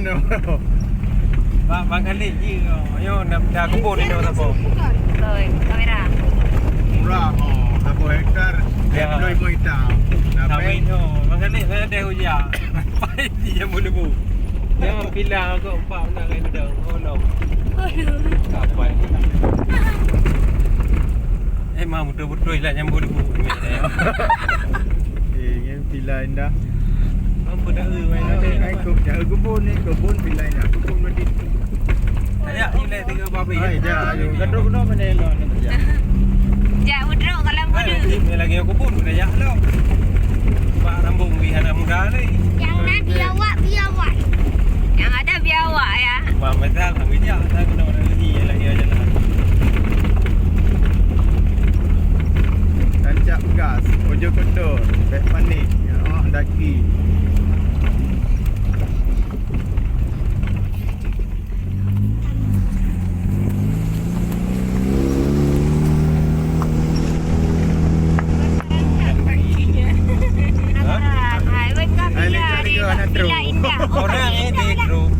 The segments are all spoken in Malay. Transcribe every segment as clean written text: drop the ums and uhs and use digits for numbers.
kebun. Bang kali je. Ayo dah kebun ni dah apa? Rồi, kamera. Murah. Berapa hektar? 25 hektar. Tapi tu, bang kali saya ada hujan. Pai dia mulu. Dia pilah kau empat nak kena dah. Oh no. Kapai. Memang betul-betul lah nyambut debu ni. Yang pilihan dah. Apa dah main Ada kebun ni, kebun pilihan dah. Kebun berarti. Ayak nilai 3 babi. Hai dah, gaduh kena mana elok ni kerja. Jak udruk kalau muda. Lagi aku pun dah yak lo. Pak rambung di anak muda ni. Yang nak biawak. Yang ada biawak ya. Pak mesal kami dia tak kena orang ni lagi aja lah. Tancap gas, ojo kotor, beg panik, daki. Orang ini bro.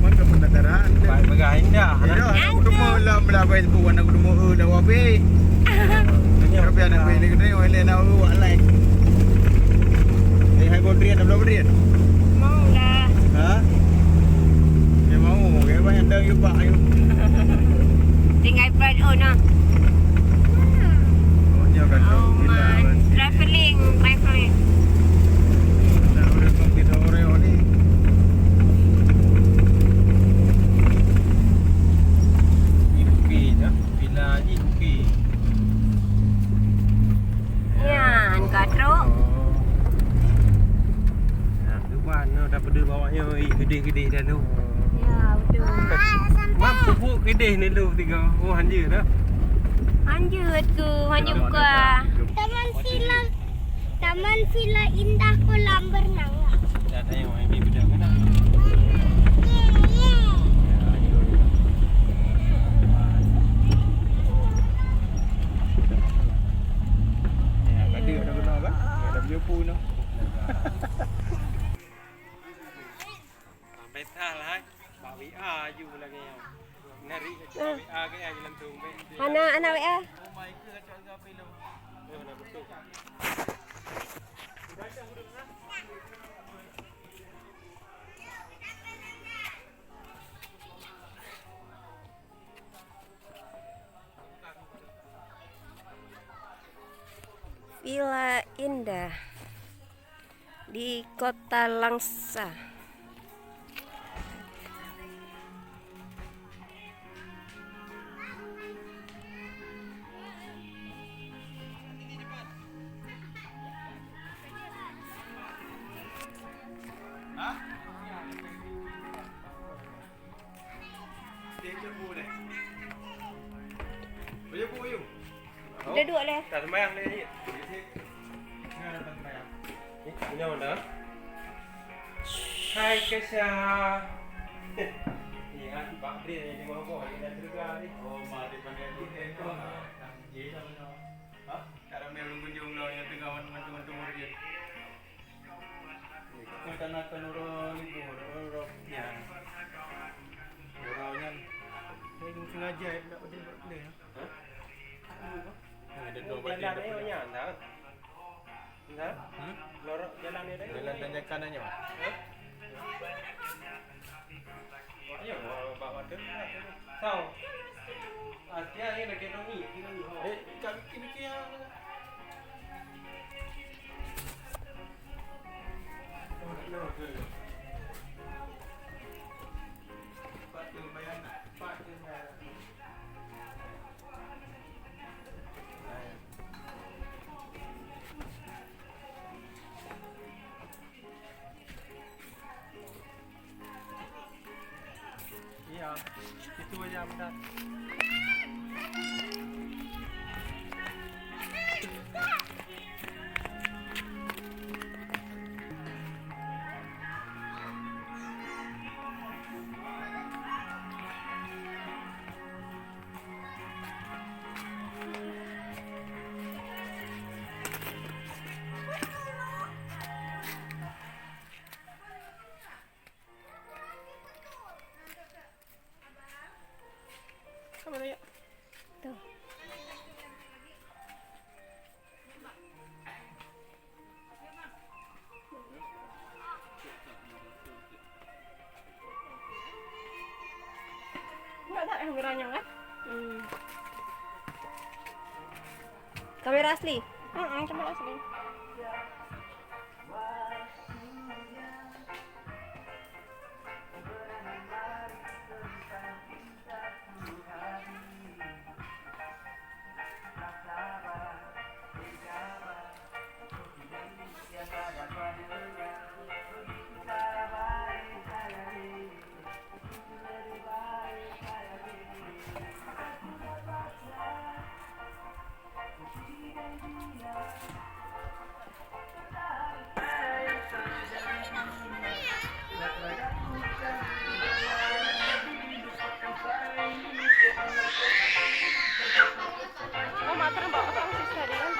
Mana pendataan? Baik bagai indah. Aku demo lah belah Facebook aku demo dah wabe. Tapi anak beli ni oleh nak buat like. Hai Bodrian dah Bodrian. Mau lah. Ha? Dia mau, ke banyak dah you pak you. Tinggal pride on ah. Oh, dia kan. Oh man, traveling. Dah orang kita orang ni. Yupi dah. Bila yupi. Yan, katrok. Nah, depan no dah pada bawahnya gede-gede dah tu. Ya, betul. Mam pupuk gede ni lu tiga. Oh hanja dah. Lanjut ke, hanya buka. Taman Villa Indah Kolam Berenang. Dah tengok ini budak mana. Ada dah kena kan? Dah berjumpa no. Beta lah. Bawa WA ju lagi. Nari WA ke aja langsung. Mana anak WA? Oh my god, kacau apa lu? Oh, dah betul. Villa Indah di Kota Langsa. Udah dua leh. Tak sembahyang ni. Punya mana? Hai Kesha. Ni hati Pak Dri ni mau apa? Dia dah terga ni. Oh, mari pandai ni tu. Ye dah mana? Ha? Karamel mengunjung lo yang tengah mantu-mantu dia. Kita nak kenurun ibu, orang ya. Orangnya ni sengaja nak benda ya. Ha? Ada dua badan ni banyak dah. Dah? Lorok jalan ni dah. Jalan tanjakan aja. Ayo bawa tu. Tahu. Dia ni nak kena ni. Kat kini Ya, itu aja benar. Kamera ya. Tuh. Enggak ada kameranya kan? Kamera asli. Kamera asli. Oh, mater bawa ke sis tadi kan?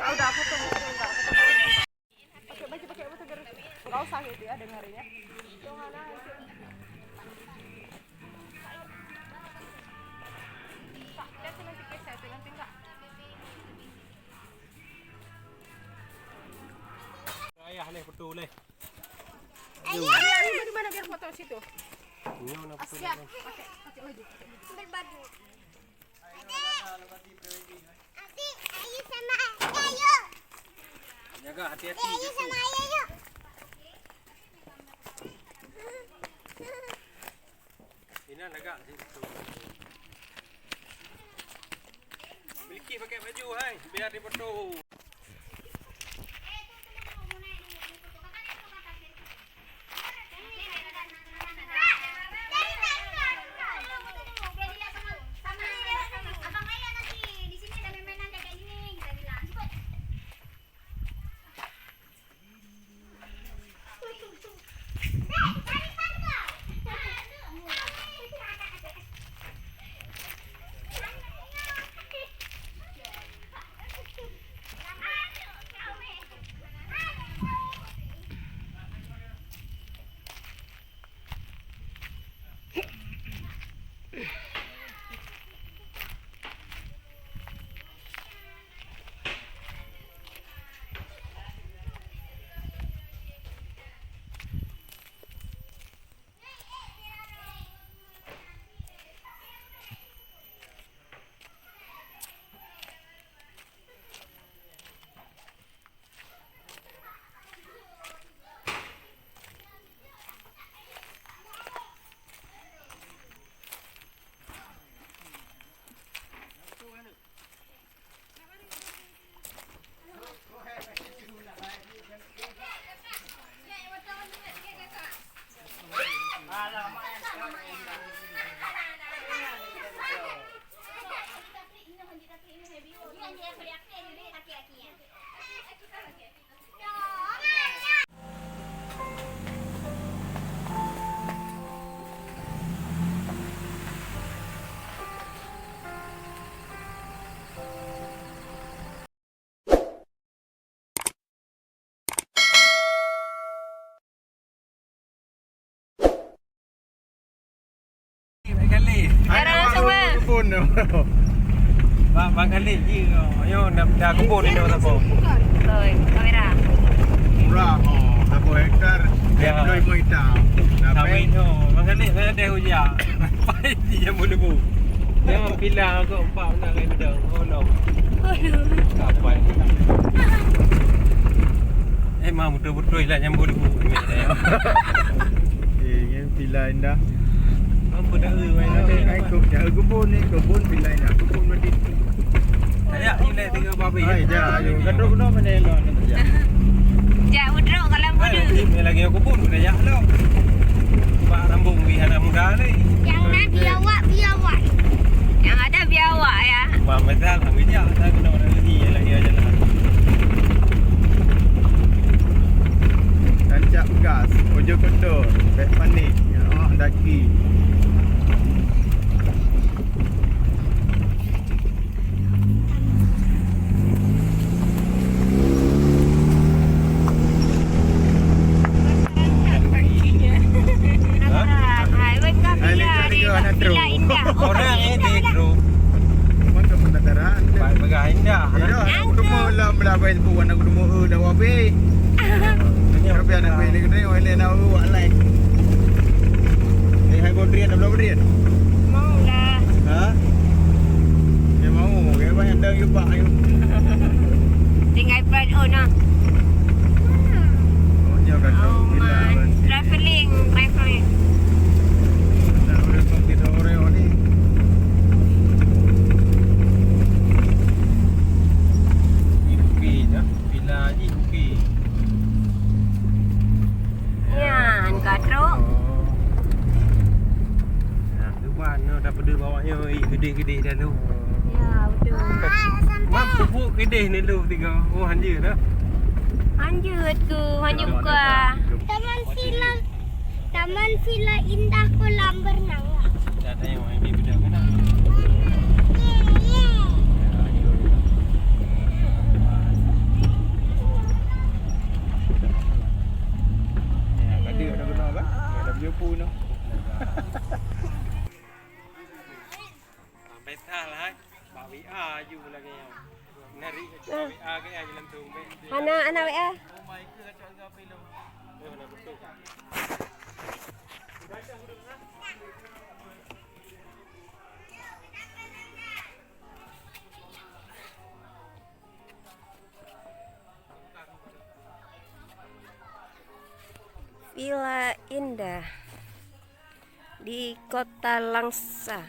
Ah, udah aku tunggu enggak. Pakai baju garis. Enggak usah gitu ya dengerinnya. Tuh mana sih? Pak, lihat tuh nanti keset nanti enggak. Ayah leh betul leh. Ayah, di mana biar foto situ? Ini mana betul. Pakai baju. Ambil baju. Adik, ayo sama ayo. Jaga hati-hati. Ayo sama ayah yuk. Ini agak situ. Miliki pakai baju hai, biar dia betul. Kebun. Bang kali je. Ayo dah kebun ni dah apa? Rồi, kamera. Murah. 1 hektar. Ya. 25 hektar. Sampai tu. Bang kali saya ada hujan. Pai dia boleh bu. Dia pilih aku empat nak kena bidang. Oh no. Sampai. Memang betul-betul lah yang boleh bu. Yang pilihan dah. Apa dah main Ai kebun ni, kebun pilihan dah. Kebun mesti. Ayak nilai 3 babi. Ai dah, ayo. Kadro kena menelon ni saja. Jak udruk kalau muda. Ni lagi aku pun dah yak lo. Pak rambung wi anak muda ni. Yang nak biawak. Yang ada biawak ya. Wah, metal hang dia tak kena orang ni lagi aja lah. Tancap gas, ojo kotor, beg panik, daki. Facebook anak demo dah wabe. Tapi anak beli gede oleh nak buat like. Hai Bodrian dah Bodrian. Mau lah. Ha? Ya mau, kayak banyak dah you pak you. Tinggal plan nah. Oh, nyo kan. Oh man, traveling. Dah udah komplit orang ni. Yuki dah. Villa Yuki. Yan, katro. Nah, depan tu dah pada bawahnya gede-gede dah tu. Ya, betul. Mam pupuk gede ni tu tiga. Oh hanja dah. Lanjut ke, lanjut buka. Taman Villa Indah Kolam Berenang. Dah tengok ini benda kan. Ada dah kena kan? Dah berjumpa no. Beta lah. Bak WA you lagi yang. Nari WA ke aja lantung. Anak WA. Oh my god, kacau ke apa lu? Oh, dah betul. Villa Indah di Kota Langsa.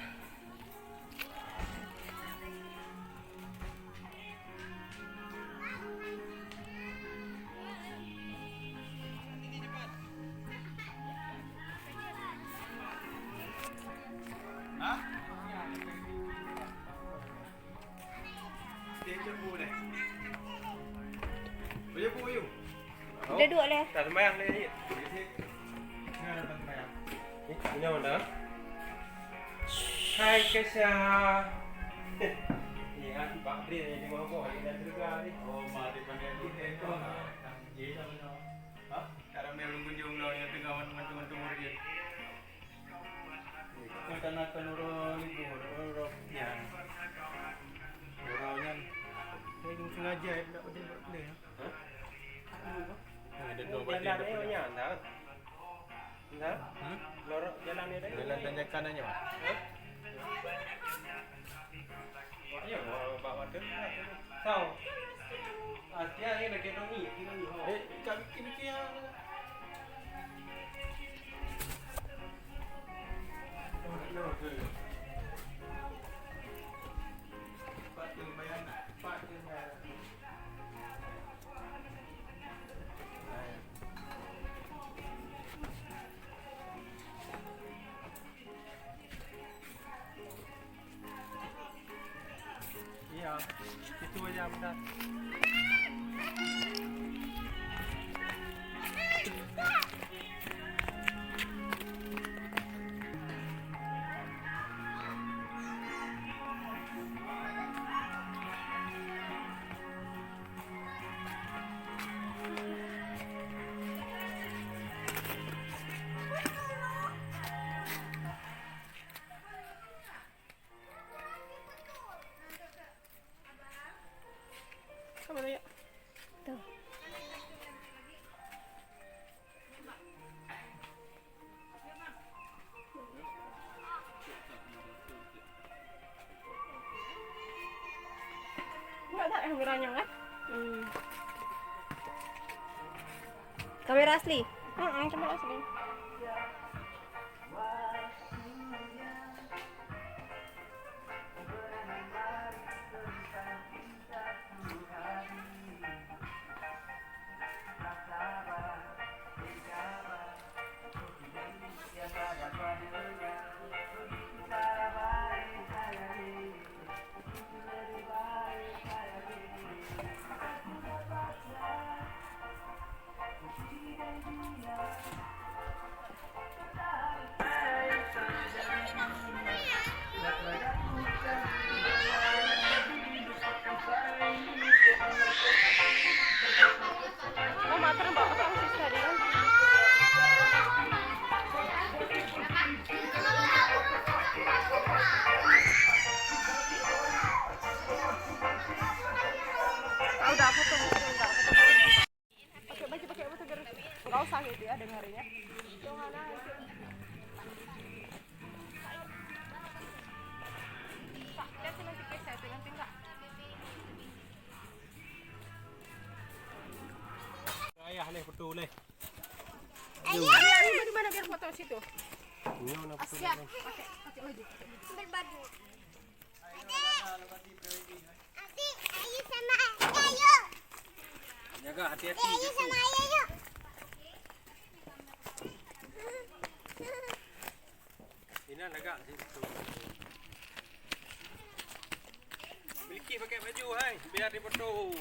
Berjumpa you. Duduk leh. Tak sembahyang lagi. Ini mana? Hai Kesha. Ni aku Pak Dri ni mau apa? Dia dah juga ni. Oh, mari pandai ni tu. Ye sama. Ha? Sekarang dia belum kunjung lah yang tengah mantu-mantu dia. Kita nak kenurun ni orang ya. Orangnya Ini sengaja nak benda. Ha? Ada dua batin jalan dah ni punya. banyak dah. Dah? Lorok jalan ni dah. jalan tanjakan aja. Ya, bawa tu. Tahu. Asia ni nak kena ni, Kami kini kia. Patung bayana. Patung bayana. Iya, itu aja benar. Kamera ya. Tuh. Enggak tak kameranya kan? Kamera asli. Kamera asli. Mama terbang ke sis tadi kan? Udah aku tunggu. ada ngarinya. Itu mana? Kak, lihat sih nanti keset, nanti enggak. Ayah leh betul leh. Di mana biar foto situ? Ini mana betul. Pakai baju. Berbaju. Adik, ayo sama ayo. Jaga hati-hati. Ayo sama ayo yuk. Ini agak situ. Miliki pakai baju hai biar dipoto.